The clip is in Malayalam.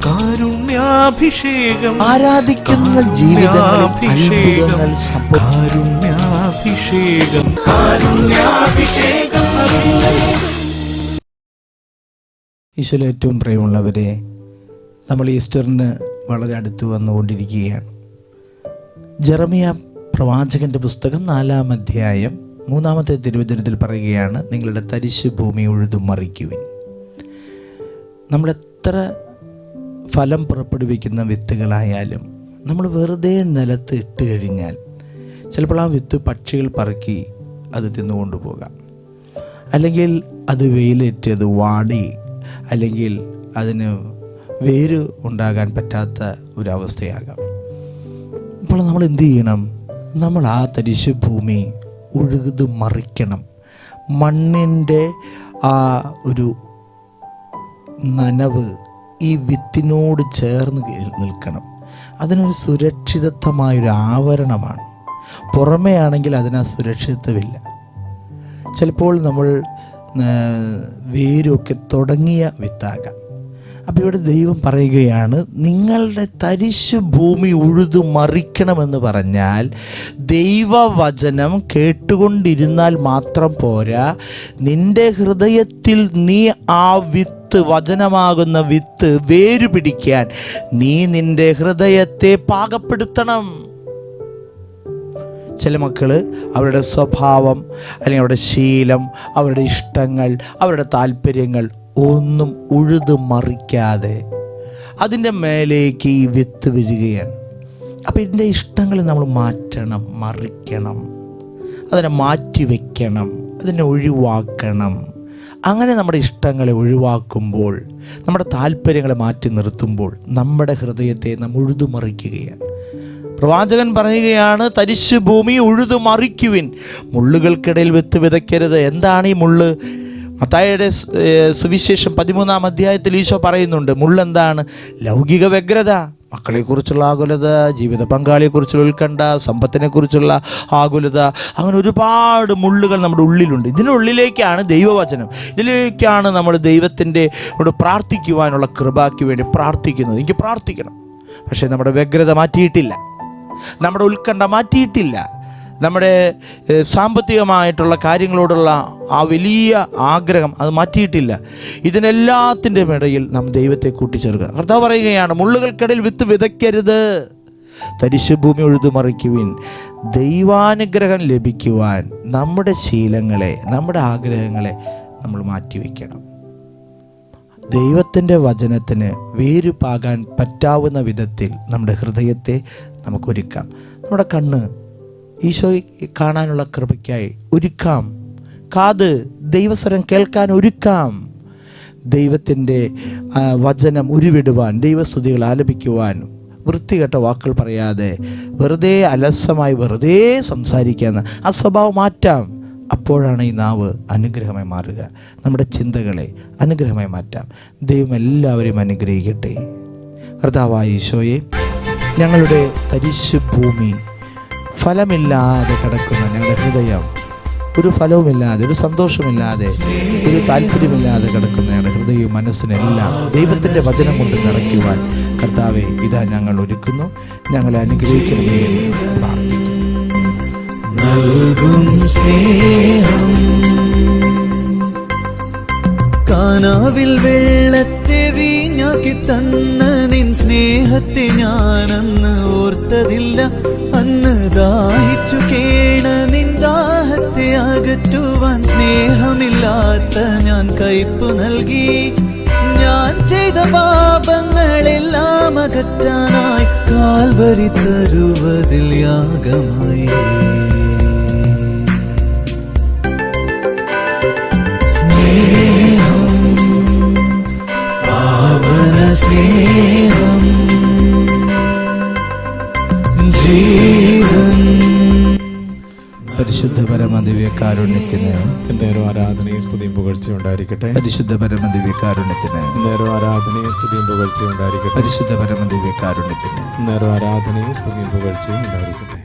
കാരുണ്യാഭിഷേകം, ആരാധിക്കുന്ന ജീവിതങ്ങളിൽ അത്ഭുതങ്ങൾ കാരുണ്യാഭിഷേകം, കാരുണ്യാഭിഷേകം. ഈശോയിൽ ഏറ്റവും പ്രിയമുള്ളവരെ, നമ്മൾ ഈസ്റ്ററിന് വളരെ അടുത്ത് വന്നുകൊണ്ടിരിക്കുകയാണ്. ജെറമിയ പ്രവാചകന്റെ പുസ്തകം 4-ാം അധ്യായം 3-ാമത്തെ തിരുവചനത്തിൽ പറയുകയാണ്, നിങ്ങളുടെ തരിശു ഭൂമി ഉഴുതുമറിക്കുവിൻ. നമ്മളെത്ര ഫലം പുറപ്പെടുവിക്കുന്ന വിത്തുകളായാലും നമ്മൾ വെറുതെ നിലത്ത് ഇട്ട് കഴിഞ്ഞാൽ ചിലപ്പോൾ ആ വിത്ത് പക്ഷികൾ പറക്കി അത് തിന്നുകൊണ്ടുപോകാം, അല്ലെങ്കിൽ അത് വെയിലേറ്റ് അത് വാടി, അല്ലെങ്കിൽ അതിന് വേര് ഉണ്ടാകാൻ പറ്റാത്ത ഒരവസ്ഥയാകാം. അപ്പോൾ നമ്മൾ എന്ത് ചെയ്യണം? നമ്മൾ ആ തരിശു ഭൂമി ഉഴുതു മറിക്കണം. മണ്ണിൻ്റെ ആ ഒരു നനവ് ഈ വിത്തിനോട് ചേർന്ന് നിൽക്കണം. അതിനൊരു സുരക്ഷിതത്വമായൊരു ആവരണമാണ്. പുറമേ ആണെങ്കിൽ അതിന് ആ സുരക്ഷിതത്വമില്ല. ചിലപ്പോൾ നമ്മൾ വേരൊക്കെ തുടങ്ങിയ വിത്താകാം. അപ്പോൾ ഇവിടെ ദൈവം പറയുകയാണ്, നിങ്ങളുടെ തരിശു ഭൂമി ഉഴുതു മറിക്കണമെന്ന് പറഞ്ഞാൽ ദൈവവചനം കേട്ടുകൊണ്ടിരുന്നാൽ മാത്രം പോരാ. നിന്റെ ഹൃദയത്തിൽ നീ ആ വിത്ത്, വചനമാകുന്ന വിത്ത് വേരു പിടിക്കാൻ നീ നിന്റെ ഹൃദയത്തെ പാകപ്പെടുത്തണം. ചില മക്കൾ അവരുടെ സ്വഭാവം, അല്ലെങ്കിൽ അവരുടെ ശീലം, അവരുടെ ഇഷ്ടങ്ങൾ, അവരുടെ താല്പര്യങ്ങൾ ഒന്നും ഉഴുതു മറിക്കാതെ അതിൻ്റെ മേലേക്ക് ഈ വിത്ത് വരികയാണ്. അപ്പം ഇതിൻ്റെ ഇഷ്ടങ്ങൾ നമ്മൾ മാറ്റണം, മറിക്കണം, അതിനെ മാറ്റി വയ്ക്കണം, അതിനെ ഒഴിവാക്കണം. അങ്ങനെ നമ്മുടെ ഇഷ്ടങ്ങളെ ഒഴിവാക്കുമ്പോൾ, നമ്മുടെ താല്പര്യങ്ങളെ മാറ്റി നിർത്തുമ്പോൾ നമ്മുടെ ഹൃദയത്തെ നാം ഉഴുതു മറിക്കുകയാണ്. പ്രവാചകൻ പറയുകയാണ്, തരിശു ഭൂമി ഉഴുതു മറിക്കുവിൻ, മുള്ളുകൾക്കിടയിൽ വിത്ത് വിതയ്ക്കരുത്. എന്താണ് ഈ മുള്ള്? മത്തായിയുടെ സുവിശേഷം 13-ാം അധ്യായത്തിൽ ഈശോ പറയുന്നുണ്ട്, മുള്ളെന്താണ്? ലൗകിക വ്യഗ്രത, മക്കളെക്കുറിച്ചുള്ള ആകുലത, ജീവിത പങ്കാളിയെക്കുറിച്ചുള്ള ഉത്കണ്ഠ, സമ്പത്തിനെക്കുറിച്ചുള്ള ആകുലത, അങ്ങനെ ഒരുപാട് മുള്ളുകൾ നമ്മുടെ ഉള്ളിലുണ്ട്. ഇതിനുള്ളിലേക്കാണ് ദൈവവചനം, ഇതിലേക്കാണ് നമ്മൾ ദൈവത്തിൻ്റെ പ്രാർത്ഥിക്കുവാനുള്ള കൃപയ്ക്ക് വേണ്ടി പ്രാർത്ഥിക്കുന്നത്. എനിക്ക് പ്രാർത്ഥിക്കണം, പക്ഷേ നമ്മുടെ വ്യഗ്രത മാറ്റിയിട്ടില്ല, നമ്മുടെ ഉത്കണ്ഠ മാറ്റിയിട്ടില്ല, നമ്മുടെ സാമ്പത്തികമായിട്ടുള്ള കാര്യങ്ങളോടുള്ള ആ വലിയ ആഗ്രഹം അത് മാറ്റിയിട്ടില്ല. ഇതിനെല്ലാത്തിൻ്റെ ഇടയിൽ നാം ദൈവത്തെ കൂട്ടിച്ചേർക്കുക. കർത്താവ് പറയുകയാണ്, മുള്ളുകൾക്കിടയിൽ വിത്ത് വിതയ്ക്കരുത്, തരിശു ഭൂമി ഉഴുതു മറിക്കുവിൻ. ദൈവാനുഗ്രഹം ലഭിക്കുവാൻ നമ്മുടെ ശീലങ്ങളെ, നമ്മുടെ ആഗ്രഹങ്ങളെ നമ്മൾ മാറ്റിവെക്കണം. ദൈവത്തിൻ്റെ വചനത്തിന് വേരുപാകാൻ പറ്റാവുന്ന വിധത്തിൽ നമ്മുടെ ഹൃദയത്തെ നമുക്കൊരുക്കാം. നമ്മുടെ കണ്ണ് ഈശോയെ കാണാനുള്ള കൃപയ്ക്കായി ഒരുക്കാം. കാത് ദൈവസ്വരം കേൾക്കാൻ ഒരുക്കാം. ദൈവത്തിൻ്റെ വചനം ഉരുവിടുവാൻ, ദൈവസ്തുതികൾ ആലപിക്കുവാൻ, വൃത്തികെട്ട വാക്കുകൾ പറയാതെ വെറുതെ അലസമായി വെറുതെ സംസാരിക്കാമെന്ന് ആ സ്വഭാവം മാറ്റാം. അപ്പോഴാണ് ഈ നാവ് അനുഗ്രഹമായി മാറുക. നമ്മുടെ ചിന്തകളെ അനുഗ്രഹമായി മാറ്റാം. ദൈവം എല്ലാവരെയും അനുഗ്രഹിക്കട്ടെ. കർത്താവായ ഈശോയെ, ഞങ്ങളുടെ തരിശു ഭൂമി, ഫലമില്ലാതെ കിടക്കുന്ന ഞങ്ങളുടെ ഹൃദയം, ഒരു ഫലവുമില്ലാതെ, ഒരു സന്തോഷമില്ലാതെ, ഒരു താല്പര്യമില്ലാതെ കിടക്കുന്ന ഞങ്ങളുടെ ഹൃദയവും മനസ്സിനെല്ലാം ദൈവത്തിൻ്റെ വചനം കൊണ്ട് നിറയ്ക്കുവാൻ കർത്താവെ ഇതാ ഞങ്ങൾ ഒരുക്കുന്നു. ഞങ്ങളെ അനുഗ്രഹിക്കണമേ എന്ന് പ്രാർത്ഥിക്കുന്നു. നൽകും സ്നേഹം, കാനാവിൽ വെള്ളത്തെ വീഞ്ഞാക്കി തന്ന നിൻ സ്നേഹത്തെ ഞാനന്ന് ഓർത്തതില്ല. അന്ന് ദാഹിച്ചു കേണ നിൻ ദാഹത്തെ അകറ്റുവാൻ സ്നേഹമില്ലാത്ത ഞാൻ കയ്പു നൽകി. ഞാൻ ചെയ്ത പാപങ്ങളെല്ലാം അകറ്റാനായി കാൽവരി തരുവതിൽ യാഗമായി. സ്നേഹം, പാവന സ്നേഹം, ജീവൻ. പരിശുദ്ധ പരമദിവ്യകാരുണ്യത്തിന് നേരം ആരാധനയും സ്തുതിയും പുകഴ്ചയും ഉണ്ടായിരിക്കട്ടെ. പരിശുദ്ധ പരമദിവ്യകാരുണ്യത്തിന് നേരം ആരാധനയും സ്തുതിയും പുകഴ്ചയും ഉണ്ടായിരിക്കട്ടെ. പരിശുദ്ധ പരമദിവ്യകാരുണ്യത്തിന് നേരം ആരാധനയും സ്തുതിയും പുകഴ്ചയും ഉണ്ടായിരിക്കട്ടെ.